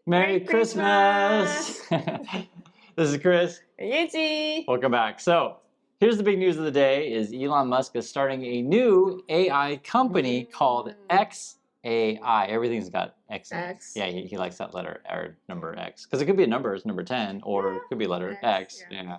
Merry Christmas! This is Chris. Yeji. Welcome back. So, here's the big news of the day is Elon Musk is starting a new AI company called XAI. Everything's got X in it. X. Yeah, he likes that letter or number X. Because it could be a number, it's number 10, or it could be letter X. Yeah.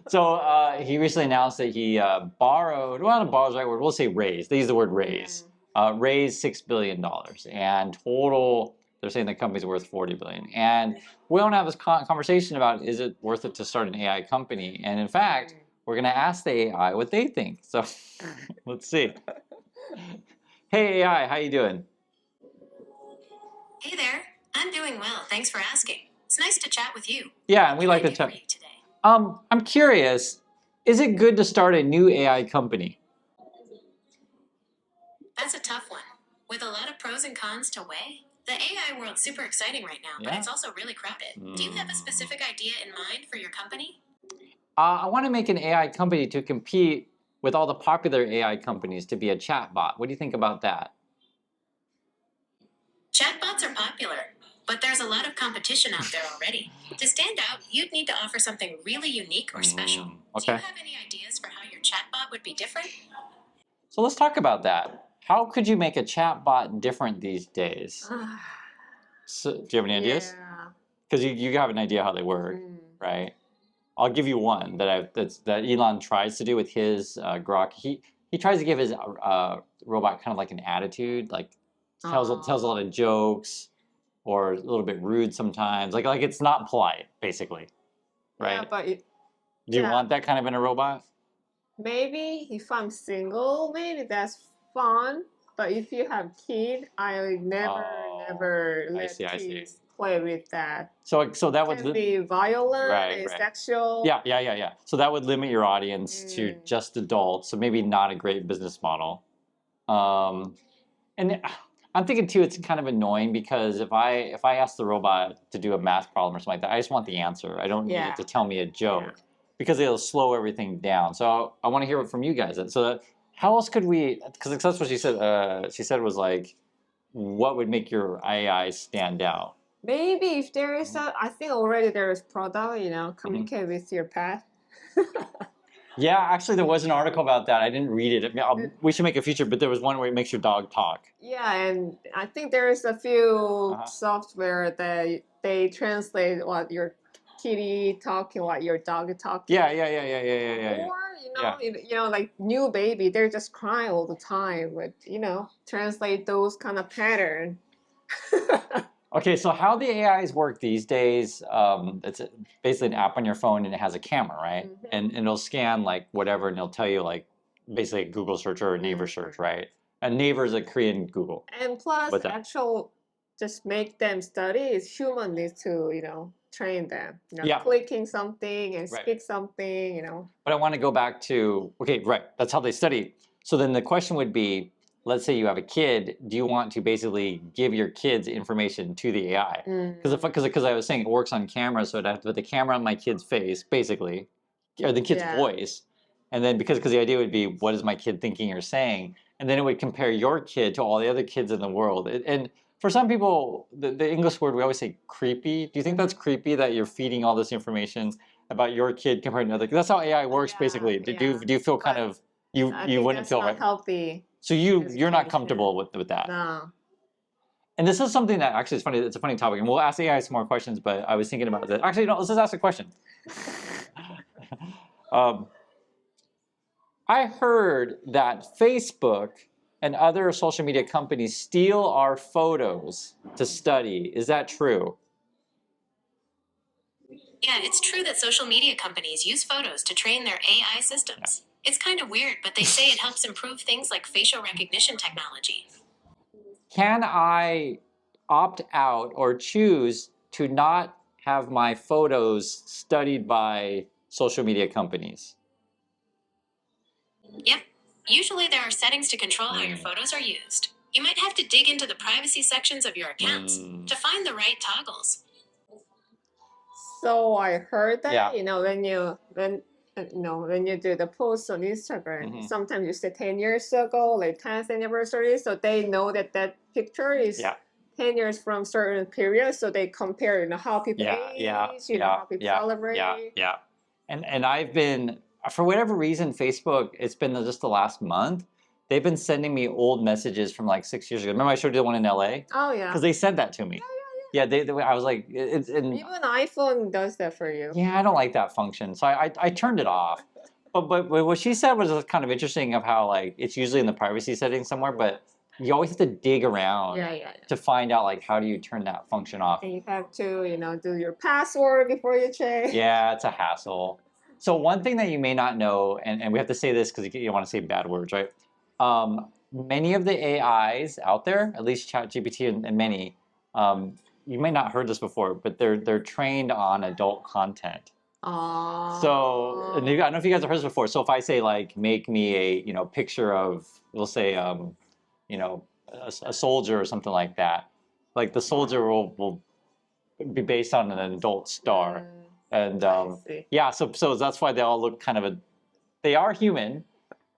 So, he recently announced that he borrowed, well, not borrowed is the right word, we'll say raised. They use the word raise. Raised $6 billion. And total, they're saying the company's worth $40 billion. And we don't have this conversation about is it worth it to start an AI company. And in fact, we're going to ask the AI what they think. So let's see. Hey AI, how you doing? Hey there, I'm doing well. Thanks for asking. It's nice to chat with you. Yeah, and we like to chat. I'm curious, is it good to start a new AI company? That's a tough one. With a lot of pros and cons to weigh, the AI world's super exciting right now, but it's also really crowded. Do you have a specific idea in mind for your company? I want to make an AI company to compete with all the popular AI companies to be a chatbot. What do you think about that? Chatbots are popular, but there's a lot of competition out there already. To stand out, you'd need to offer something really unique or special. Okay. Do you have any ideas for how your chatbot would be different? So let's talk about that. How could you make a chatbot different these days? So, do you have any ideas? Yeah. Because you have an idea how they work, right? I'll give you one that Elon tries to do with his Grok. He tries to give his robot kind of like an attitude, like tells a lot of jokes, or a little bit rude sometimes. Like it's not polite, basically, right? Yeah, but do you want that kind of in a robot? maybe if I'm single, maybe that's fun. But if you have kids, I never let kids play with that. So that would be violent and sexual. Yeah. So that would limit your audience to just adults. So maybe not a great business model. And I'm thinking too, it's kind of annoying because if I ask the robot to do a math problem or something like that, I just want the answer. I don't need it to tell me a joke because it'll slow everything down. So I want to hear it from you guys. So how else could we? Because that's what she said. She said was like, what would make your AI stand out? Maybe if there is I think already there is product, communicate with your pet. Yeah, actually there was an article about that. I didn't read it. We should make a feature, but there was one where it makes your dog talk. Yeah, and I think there is a few software that they translate what your kitty talking, what your dog talking. Yeah. Or like new baby, they're just crying all the time. But translate those kind of pattern. Okay, so how the AIs work these days, it's basically an app on your phone and it has a camera, right? And it'll scan like whatever and it'll tell you like basically a Google search or a Naver search, right? And Naver is a Korean Google. And plus just make them study is human needs to, train them. Clicking something and speak something, But I want to go back to, okay, that's how they study. So then the question would be, let's say you have a kid, do you want to basically give your kids information to the AI? Because I was saying it works on camera, so I'd have to put the camera on my kid's face, basically, or the kid's voice. And then because the idea would be, what is my kid thinking or saying? And then it would compare your kid to all the other kids in the world. And for some people, the English word, we always say creepy. Do you think that's creepy that you're feeding all this information about your kid compared to other? That's how AI works, basically. Do you feel kind of, you wouldn't feel right? Healthy. So you're not comfortable with that? No. And this is something that actually is funny. It's a funny topic, and we'll ask AI some more questions. But I was thinking about this. Actually, no. Let's just ask a question. I heard that Facebook and other social media companies steal our photos to study. Is that true? Yeah, it's true that social media companies use photos to train their AI systems. It's kind of weird, but they say it helps improve things like facial recognition technology. Can I opt out or choose to not have my photos studied by social media companies? Yep. Usually there are settings to control how your photos are used. You might have to dig into the privacy sections of your accounts to find the right toggles. So I heard that, when you do the post on Instagram, sometimes you say 10 years ago, like 10th anniversary, so they know that picture is 10 years from certain periods, so they compare, how people age, how people celebrate. Yeah. And I've been, for whatever reason, Facebook, it's been just the last month, they've been sending me old messages from like 6 years ago. Remember I showed you the one in LA? Oh, yeah. Because they sent that to me. Yeah, I was like, even iPhone does that for you. Yeah, I don't like that function, so I turned it off. But what she said was kind of interesting of how like it's usually in the privacy settings somewhere, but you always have to dig around to find out like how do you turn that function off. And you have to do your password before you check. Yeah, it's a hassle. So one thing that you may not know, and we have to say this because you don't want to say bad words, right? Many of the AIs out there, at least ChatGPT and many, you may not heard this before, but they're trained on adult content. So and I don't know if you guys have heard this before. So if I say like, make me a picture of, we'll say a soldier or something like that, like the soldier will be based on an adult star, and yeah. So that's why they all look kind of they are human,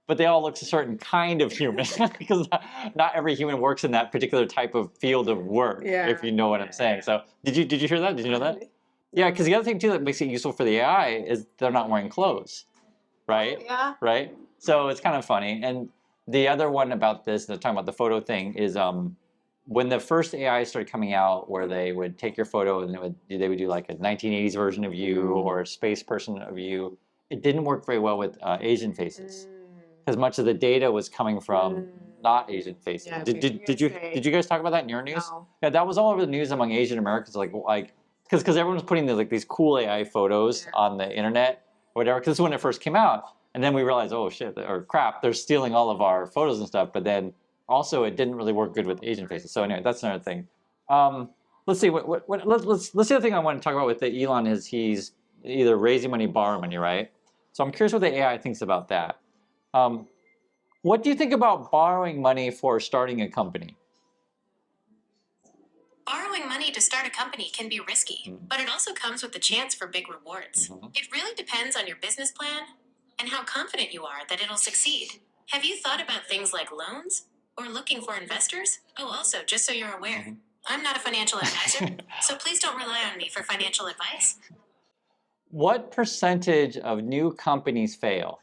but they all look a certain kind of human because not every human works in that particular type of field of work. If you know what I'm saying. So did you hear that? Did you know that? Yeah, because the other thing too that makes it useful for the AI is they're not wearing clothes, right? Yeah. Right. So it's kind of funny. And the other one about this, the talking about the photo thing, is when the first AI started coming out, where they would take your photo and they would do like a 1980s version of you or a space person of you. It didn't work very well with Asian faces, because much of the data was coming from not Asian faces. Yeah, did you guys talk about that in your news? No. Yeah, that was all over the news among Asian Americans, like because everyone was putting these cool AI photos on the internet or whatever. Because this is when it first came out, and then we realized, oh shit, or crap, they're stealing all of our photos and stuff. But then also it didn't really work good with Asian faces. So anyway, that's another thing. Let's see. Let's see. The thing I want to talk about with the Elon is he's either raising money, borrowing money, right? So I'm curious what the AI thinks about that. What do you think about borrowing money for starting a company? Borrowing money to start a company can be risky, but it also comes with the chance for big rewards. It really depends on your business plan and how confident you are that it'll succeed. Have you thought about things like loans or looking for investors? Oh, also, just so you're aware, I'm not a financial advisor, so please don't rely on me for financial advice. What percentage of new companies fail?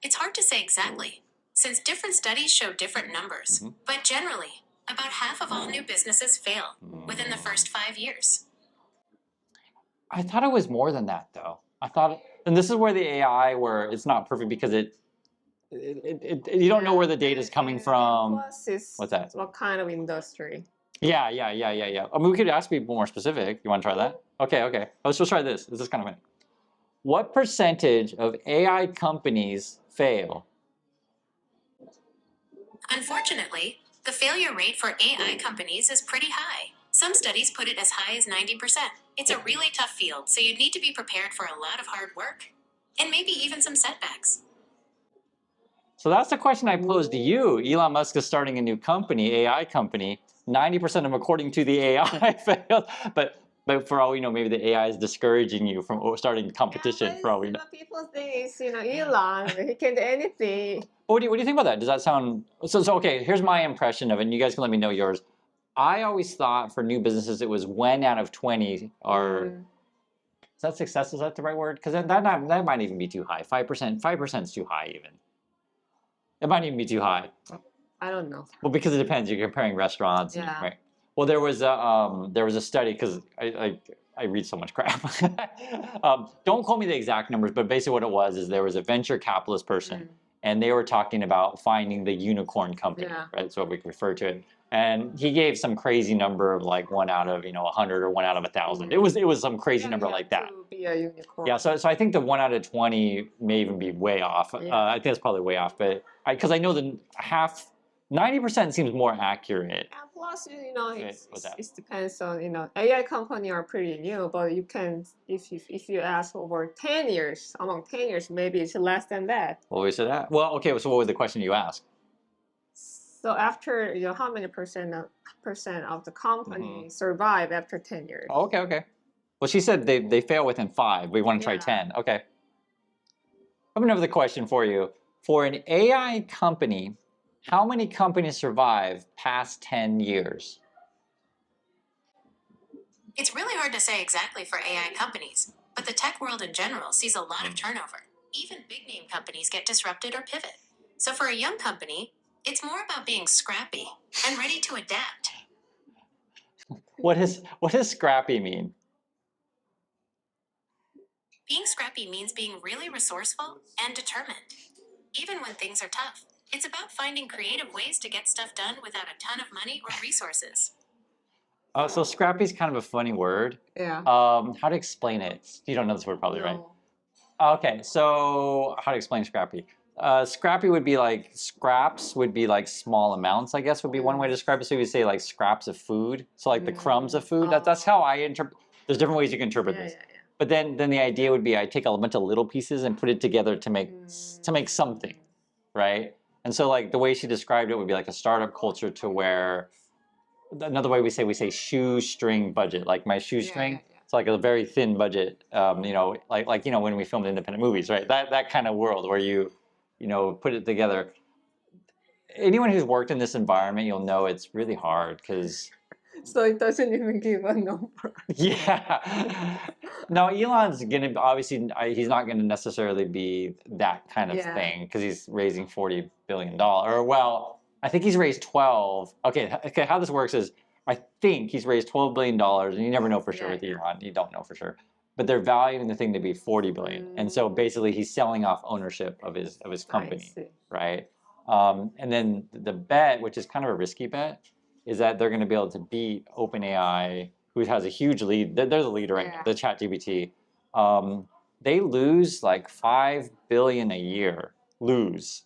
It's hard to say exactly, since different studies show different numbers, but generally, about half of all new businesses fail within the first 5 years. I thought it was more than that, though. I thought, and this is where the AI, where it's not perfect because you don't know where the data is coming from. What's that? What kind of industry? Yeah. I mean, we could ask people more specific. You want to try that? Okay. Let's try this. This is kind of funny. What percentage of AI companies fail? Unfortunately, the failure rate for AI companies is pretty high. Some studies put it as high as 90%. It's a really tough field, so you'd need to be prepared for a lot of hard work and maybe even some setbacks. So that's the question I posed to you. Elon Musk is starting a new company, AI company. 90% of them, according to the AI, failed. But for all we know, maybe the AI is discouraging you from starting competition. For all we know, people think it's Elon. He can do anything. What do you think about that? Does that sound so? Okay, here's my impression of it, and you guys can let me know yours. I always thought for new businesses it was 1 out of 20 are. Is that success? Is that the right word? Because that might even be too high. 5% is too high even. It might even be too high. I don't know. Well, because it depends. You're comparing restaurants, right? Well, there was a study, because I read so much crap. Don't quote me the exact numbers, but basically what it was is there was a venture capitalist person, and they were talking about finding the unicorn company, right? That's what we refer to it. And he gave some crazy number of like 1 out of 100 or 1 out of 1,000. It was some crazy number like that. To be a unicorn. Yeah, so I think the 1 out of 20 may even be way off. I think it's probably way off, but because I know the 90% seems more accurate. And plus, it depends on, AI company are pretty new, but you can, if you ask over 10 years, among 10 years, maybe it's less than that. What was it at? Well, okay, so what was the question you asked? So after, how many percent of the company survive after 10 years? Oh, okay. Well, she said they fail within 5. We want to try 10. Okay. I have another question for you. For an AI company, How many companies survive past 10 years? It's really hard to say exactly for AI companies, but the tech world in general sees a lot of turnover. Even big name companies get disrupted or pivot. So for a young company, it's more about being scrappy and ready to adapt. What does scrappy mean? Being scrappy means being really resourceful and determined, even when things are tough. It's about finding creative ways to get stuff done without a ton of money or resources. Oh, so scrappy is kind of a funny word. Yeah. How to explain it? You don't know this word probably, right? Okay, so how to explain scrappy? Scrappy would be like scraps would be like small amounts, I guess would be one way to describe it. So you would say like scraps of food. So like the crumbs of food. That's how I interpret. There's different ways you can interpret this. But then the idea would be I take a bunch of little pieces and put it together to make something, right? And so like the way she described it would be like a startup culture to where another way we say shoestring budget, like my shoestring. It's like a very thin budget, you know, like you know when we filmed independent movies, right? That kind of world where you know put it together. Anyone who's worked in this environment, you'll know it's really hard because. So it doesn't even give a number. Yeah. No, Elon's gonna obviously he's not gonna necessarily be that kind of thing because he's raising $40 billion. Or well, I think he's raised 12. Okay, how this works is I think he's raised $12 billion, and you never know for sure with Elon. You don't know for sure, but they're valuing the thing to be 40 billion, and so basically he's selling off ownership of his company, right? And then the bet, which is kind of a risky bet, is that they're going to be able to beat OpenAI, who has a huge lead. They're the leader right now, the ChatGPT. They lose like $5 billion a year. Lose.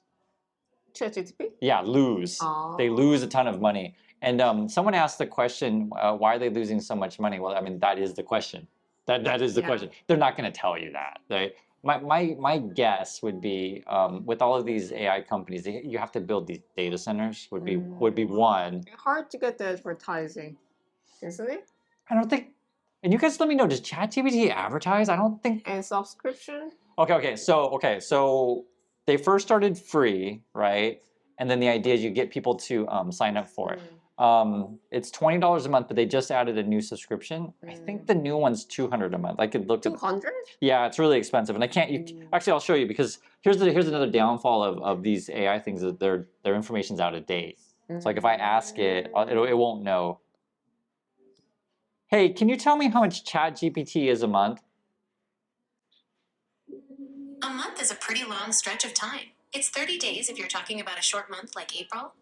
ChatGPT? Yeah, lose. They lose a ton of money. And someone asked the question, why are they losing so much money? Well, I mean, that is the question. That is the question. They're not going to tell you that. My guess would be with all of these AI companies, you have to build these data centers. Would be one. Hard to get the advertising, isn't it? I don't think. And you guys let me know. Does ChatGPT advertise? I don't think. And subscription. Okay. So they first started free, right? And then the idea is you get people to sign up for it. It's $20 a month, but they just added a new subscription. I think the new one's $200 a month. I could look at 200. Yeah, it's really expensive, and I can't. Actually, I'll show you because here's another downfall of these AI things is their information's out of date. So like if I ask it, it won't know. Hey, can you tell me how much ChatGPT is a month? A month is a pretty long stretch of time. It's 30 days if you're talking about a short month like April,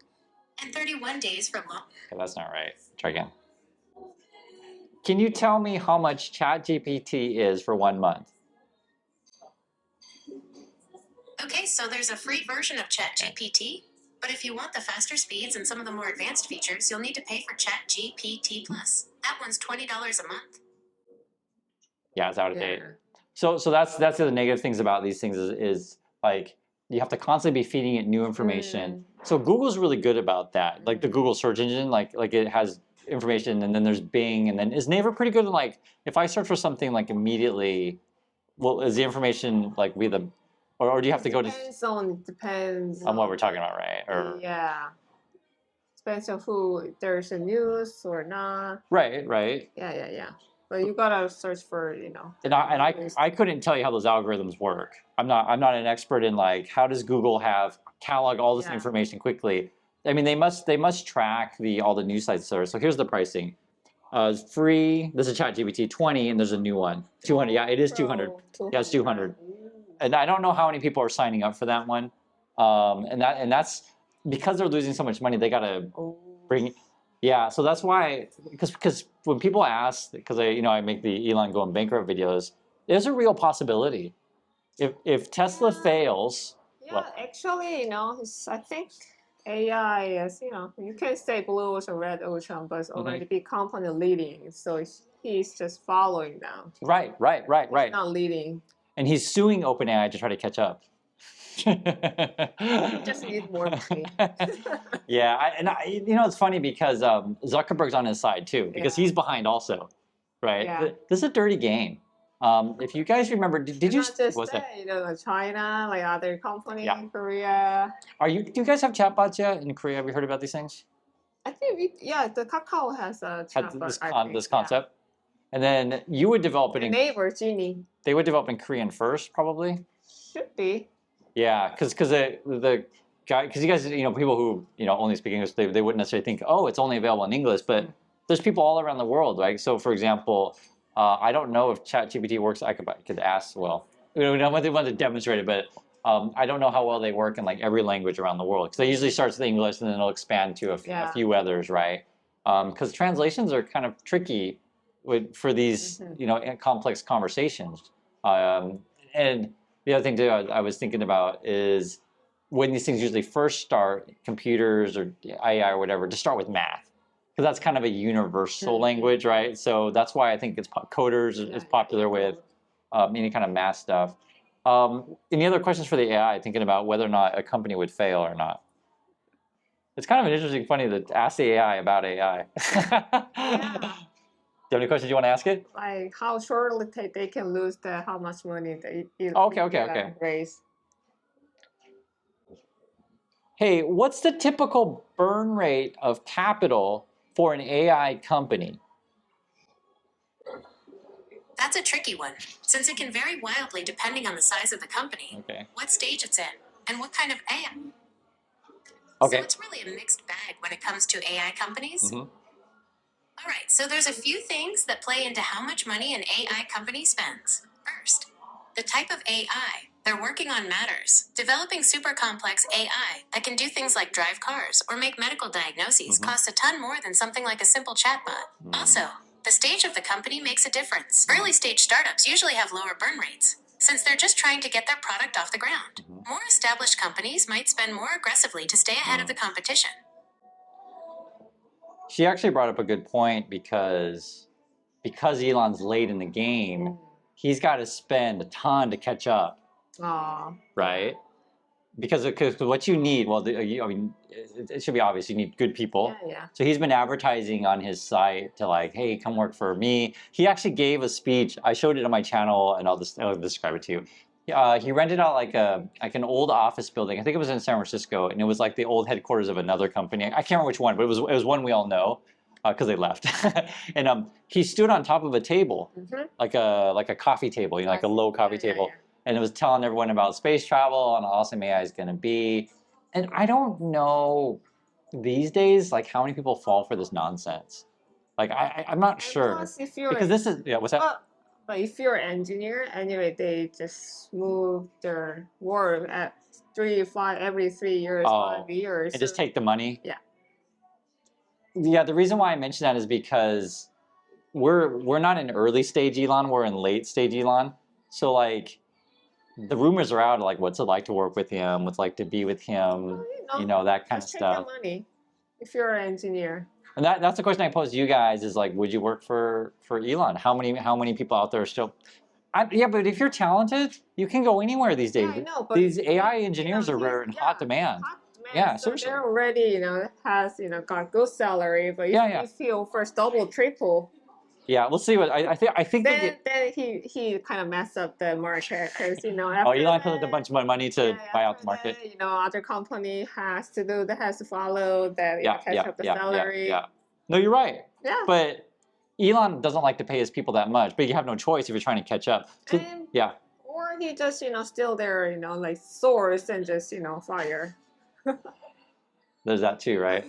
and 31 days for long. Okay, that's not right. Try again. Can you tell me how much ChatGPT is for 1 month? Okay, so there's a free version of ChatGPT, but if you want the faster speeds and some of the more advanced features, you'll need to pay for ChatGPT Plus. That one's $20 a month. Yeah, it's out of date. So that's the other negative things about these things is like you have to constantly be feeding it new information. So Google's really good about that. Like the Google search engine, like it has information, and then there's Bing, and then is Naver pretty good? Like if I search for something like immediately, well, is the information like or do you have to go to? Depends on what we're talking about, right? Or depends on who there's a news or not. Right. Yeah. But you gotta search for, you know. And I couldn't tell you how those algorithms work. I'm not an expert in like how does Google catalog all this information quickly. I mean they must track all the news sites there. So here's the pricing. It's free. This is ChatGPT 20, and there's a new one 200. Yeah, it is 200. Yeah, it's 200. And I don't know how many people are signing up for that one. And that's because they're losing so much money. They gotta bring. Yeah, so that's why, because when people ask, because I make the Elon going bankrupt videos, there's a real possibility. If Tesla fails. Yeah, actually, I think AI is, you can say blue ocean, red ocean, but it's already big company leading, so he's just following them. Right. He's not leading. And he's suing OpenAI to try to catch up. Just need more money. Yeah, it's funny because Zuckerberg's on his side too, because he's behind also, right? This is a dirty game. If you guys remember, did you? Not just What's that? you know, like China, like other companies Yeah. in Korea. Do you guys have chatbots yet in Korea? Have you heard about these things? I think the Kakao has a Had chatbot. this concept, and then you would develop it The in. neighbor Genie They would develop in Korean first, probably. should be. Yeah, because the guy, because you guys, people who only speak English, they wouldn't necessarily think, oh, it's only available in English, but there's people all around the world, right? So, for example, I don't know if ChatGPT works. I could ask. Well, we don't want to demonstrate it, but I don't know how well they work in like every language around the world, because they usually starts with English and then it'll expand to a few others, right? Because translations are kind of tricky for these complex conversations, and the other thing too I was thinking about is when these things usually first start, computers or AI or whatever, to start with math, because that's kind of a universal language, right? So that's why I think coders is popular with any kind of math stuff. Any other questions for the AI, thinking about whether or not a company would fail or not? It's kind of an interesting, funny to ask the AI about AI. Yeah. Do you have any questions you want to ask it? Like how shortly they can lose how much money they Okay. raise. Hey, what's the typical burn rate of capital for an AI company? That's a tricky one, since it can vary wildly depending on the size of the company, what stage it's in, and what kind of AI. Okay. So it's really a mixed bag when it comes to AI companies. Mm-hmm. All right, so there's a few things that play into how much money an AI company spends. First, the type of AI they're working on matters. Developing super complex AI that can do things like drive cars or make medical diagnoses costs a ton more than something like a simple chatbot. Also, the stage of the company makes a difference. Early stage startups usually have lower burn rates, since they're just trying to get their product off the ground. More established companies might spend more aggressively to stay ahead of the competition. She actually brought up a good point, because Elon's late in the game, he's got to spend a ton to catch up, right? Because what you need, well, I mean, it should be obvious. You need good people. Yeah. So he's been advertising on his site to like, hey, come work for me. He actually gave a speech. I showed it on my channel, and I'll describe it to you. He rented out like an old office building. I think it was in San Francisco, and it was like the old headquarters of another company. I can't remember which one, but it was one we all know, because they left. And he stood on top of a table, like a coffee table, like a low coffee table. Yeah. And it was telling everyone about space travel and how awesome AI is going to be. And I don't know these days, like, how many people fall for this nonsense. Like, I'm not sure. Plus, Because this is, what's that? But if you're an engineer, anyway, they just move their work at every 3 years, 5 years. And just take the money? Yeah. Yeah, the reason why I mention that is because we're not in early stage Elon, we're in late stage Elon. So, like, the rumors are out, like, what's it like to work with him, what's it like to be with him, that kind of stuff. Take the money if you're an engineer. And that's the question I pose to you guys, is like, would you work for Elon? How many people out there are still? Yeah, but if you're talented, you can go anywhere these days. Yeah, I know, but these AI engineers are in hot demand. Yeah, so seriously. they're already, got good salary, but if he offers double, triple. Yeah, we'll see what I think. Then he kind of messed up the market, because Elon put a bunch of money to buy out the market. Other company has to follow that, catch up the salary. Yeah. No, you're right. Yeah. But Elon doesn't like to pay his people that much, but you have no choice if you're trying to catch up. So, yeah. Or he just still there, like source and just fire. There's that too, right?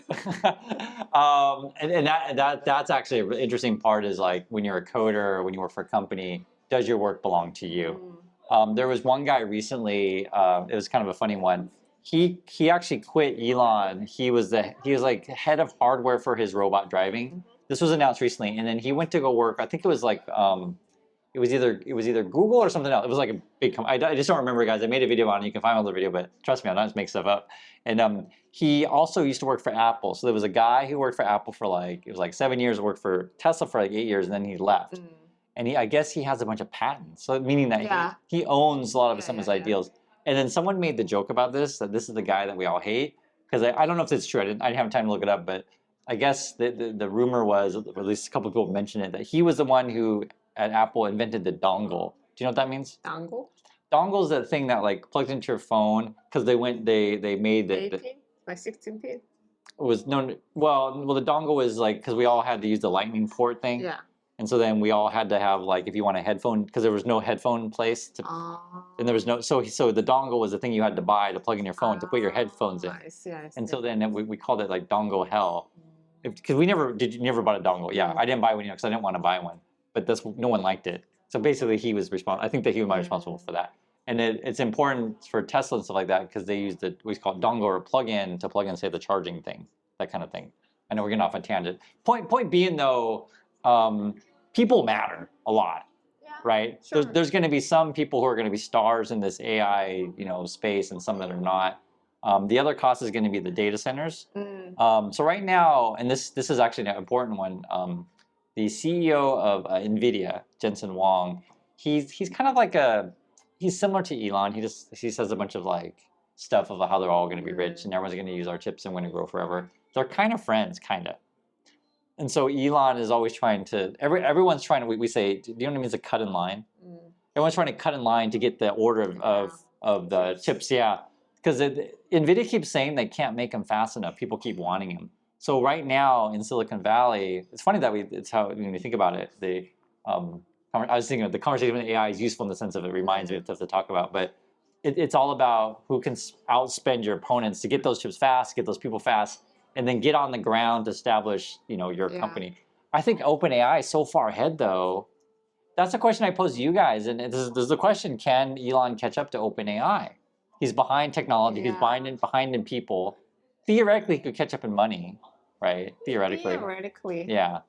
And that's actually an interesting part, is like, when you're a coder or when you work for a company, does your work belong to you? There was one guy recently, it was kind of a funny one. He actually quit Elon. He was like head of hardware for his robot driving. This was announced recently, and then he went to go work. I think it was like it was either Google or something else. It was like a big company. I just don't remember, guys. I made a video on it. You can find another video, but trust me, I'm not just making stuff up. And he also used to work for Apple. So there was a guy who worked for Apple for it was like 7 years, worked for Tesla for like 8 years, and then he left. And I guess he has a bunch of patents, so meaning that he owns a lot of some of his ideas. And then someone made the joke about this, that this is the guy that we all hate. Because I don't know if it's true. I didn't have time to look it up, but I guess the rumor was, or at least a couple of people mentioned it, that he was the one who at Apple invented the dongle. Do you know what that means? Dongle? Dongle is that thing that like plugs into your phone because they made the 8-pin? Like 16-pin? it was no well the dongle was like because we all had to use the lightning port thing. Yeah. And so then we all had to have like if you want a headphone because there was no headphone place to and there was no so the dongle was the thing you had to buy to plug in your phone to put your headphones in. I see. And so then we called it like dongle hell because we never you never bought a dongle. Yeah, I didn't buy one because I didn't want to buy one, but that's no one liked it. So basically he was responsible. I think that he was responsible for that. And it's important for Tesla and stuff like that because they use we call it dongle or plug-in to plug in, say, the charging thing, that kind of thing. I know we're getting off on a tangent. Point being, though, people matter a lot, right? Sure. There's going to be some people who are going to be stars in this AI, space, and some that are not. The other cost is going to be the data centers. So right now, and this is actually an important one. The CEO of NVIDIA, Jensen Huang, he's kind of like he's similar to Elon. He says a bunch of like stuff of how they're all going to be rich and everyone's going to use our chips and we're going to grow forever. They're kind of friends, kind of. And so Elon is always trying to. Everyone's trying to. We say, do you know what it means to cut in line? Everyone's trying to cut in line to get the order of the chips. Yeah, because NVIDIA keeps saying they can't make them fast enough. People keep wanting them. So right now in Silicon Valley, it's funny that it's how when you think about it. I was thinking of the conversation with AI is useful in the sense of it reminds me of stuff to talk about, but it's all about who can outspend your opponents to get those chips fast, get those people fast, and then get on the ground to establish, your company. I think OpenAI is so far ahead, though. That's the question I pose to you guys, and this is the question: can Elon catch up to OpenAI? He's behind technology. He's behind in people. Theoretically, he could catch up in money, right? Theoretically. Yeah.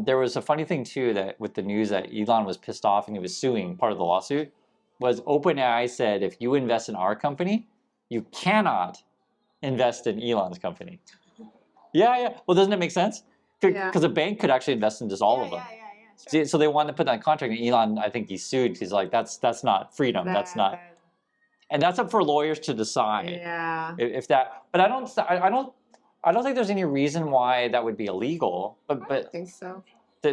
There was a funny thing too that with the news that Elon was pissed off and he was suing. Part of the lawsuit was OpenAI said if you invest in our company, you cannot invest in Elon's company. Yeah. Well, doesn't it make sense? Because a bank could actually invest in just all of them. Sure. So they wanted to put that in contract, and Elon, I think he sued. He's like, that's not freedom. That's not, and that's up for lawyers to decide. Yeah. If that, but I don't think there's any reason why that would be illegal. But I don't think so.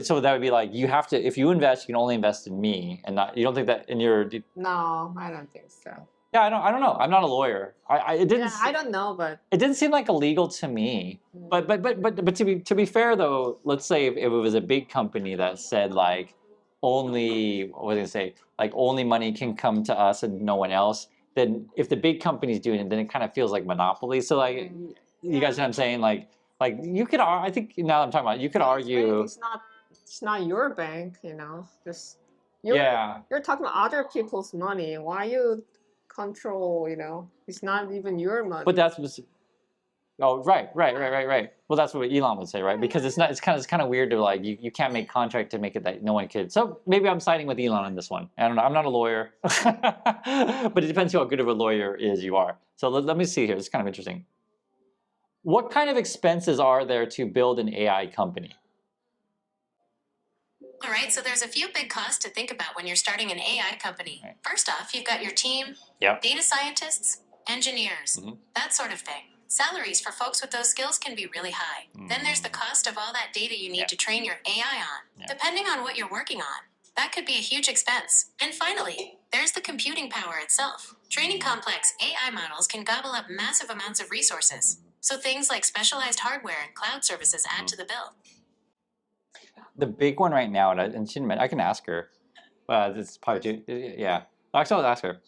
So that would be like you have to if you invest, you can only invest in me, and not you don't think that in your. No, I don't think so. Yeah, I don't know. I'm not a lawyer. It didn't. Yeah, I don't know, but it didn't seem like illegal to me. But to be fair though, let's say if it was a big company that said like only what was I gonna say like only money can come to us and no one else. Then if the big company's doing it, then it kind of feels like monopoly. So like you guys know what I'm saying? Like you could I think now that I'm talking about you could argue it's not your bank, Just you're talking about other people's money. Why you control, it's not even your money. But that's right. Well, that's what Elon would say, right? Because it's kind of weird to like you can't make contract to make it that no one could. So maybe I'm siding with Elon on this one. I don't know. I'm not a lawyer, but it depends how good of a lawyer you are. So let me see here. It's kind of interesting. What kind of expenses are there to build an AI company? All right, so there's a few big costs to think about when you're starting an AI company. Right. First off, you've got your team, data scientists, engineers, that sort of thing. Salaries for folks with those skills can be really high. Then there's the cost of all that data you need to train your AI on. Depending on what you're working on, that could be a huge expense. And finally, there's the computing power itself. Training complex AI models can gobble up massive amounts of resources. So things like specialized hardware and cloud services add to the bill. The big one right now, and she didn't, I can ask her. It's probably Actually, I'll ask her.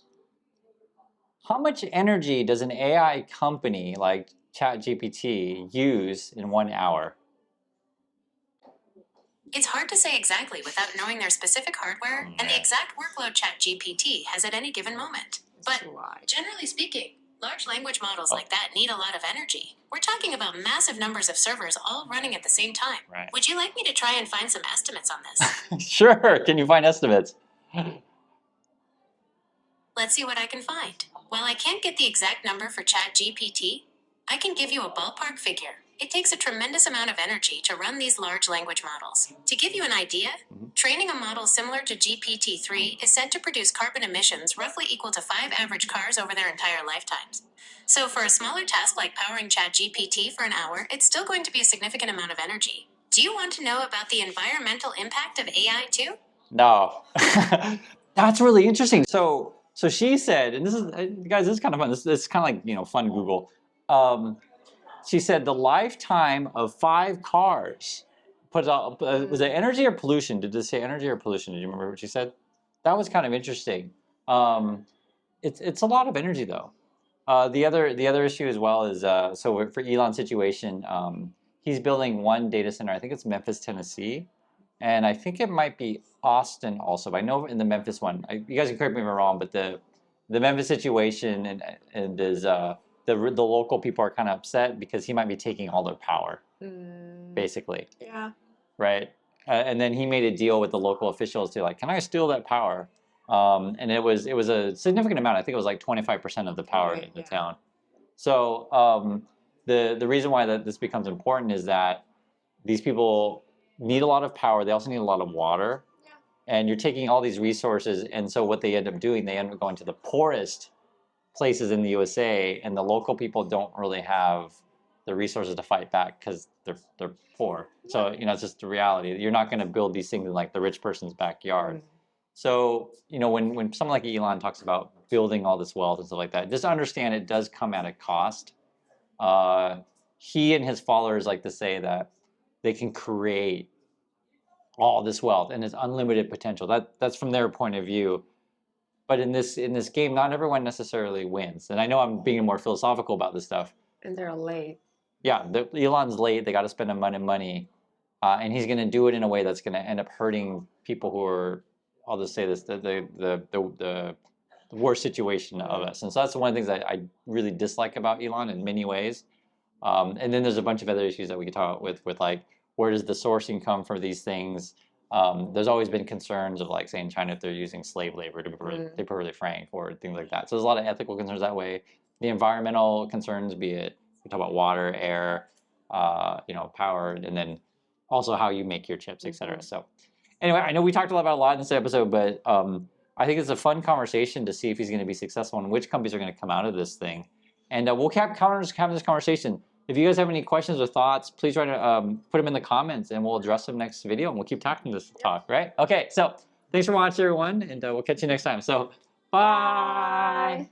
How much energy does an AI company like ChatGPT use in 1 hour? It's hard to say exactly without knowing their specific hardware and the exact workload ChatGPT has at any given moment. But generally speaking, large language models like that need a lot of energy. We're talking about massive numbers of servers all running at the same time. Right. Would you like me to try and find some estimates on this? Sure. Can you find estimates? Let's see what I can find. While I can't get the exact number for ChatGPT, I can give you a ballpark figure. It takes a tremendous amount of energy to run these large language models. To give you an idea, training a model similar to GPT-3 is said to produce carbon emissions roughly equal to 5 average cars over their entire lifetimes. So for a smaller task like powering ChatGPT for an hour, it's still going to be a significant amount of energy. Do you want to know about the environmental impact of AI too? No. That's really interesting. So she said, and this is, guys, this is kind of fun. This is kind of like, fun Google. She said the lifetime of 5 cars puts out, was it energy or pollution? Did this say energy or pollution? Did you remember what she said? That was kind of interesting. It's a lot of energy though. The other issue as well is so for Elon's situation, he's building one data center. I think it's Memphis, Tennessee, and I think it might be Austin also. But I know in the Memphis one, you guys can correct me if I'm wrong, but the Memphis situation and is the local people are kind of upset because he might be taking all their power, basically, Yeah. right? And then he made a deal with the local officials to like, can I steal that power? And it was a significant amount. I think it was like 25% of the power in the town. So the reason why that this becomes important is that these people need a lot of power. They also need a lot of water. And you're taking all these resources, and so what they end up doing, they end up going to the poorest places in the USA, and the local people don't really have the resources to fight back because they're poor. So it's just the reality. You're not going to build these things in like the rich person's backyard. So when someone like Elon talks about building all this wealth and stuff like that, just understand it does come at a cost. He and his followers like to say that they can create all this wealth and it's unlimited potential. That's from their point of view. But in this game, not everyone necessarily wins. And I know I'm being more philosophical about this stuff. And they're late. Yeah, Elon's late. They got to spend a ton of money, and he's going to do it in a way that's going to end up hurting people who are, I'll just say this, the worst situation of us. And so that's one of the things I really dislike about Elon in many ways. And then there's a bunch of other issues that we can talk with like, where does the sourcing come for these things? There's always been concerns of like, say in China, if they're using slave labor to prepare Frank or things like that. So there's a lot of ethical concerns that way. The environmental concerns, be it, we talk about water, air, power, and then also how you make your chips, etc. So anyway, I know we talked about a lot in this episode, but I think it's a fun conversation to see if he's going to be successful and which companies are going to come out of this thing. And we'll keep having this conversation. If you guys have any questions or thoughts, please try to put them in the comments, and we'll address them next video, and we'll keep talking this talk, right? Okay, so thanks for watching, everyone, and we'll catch you next time. So, bye.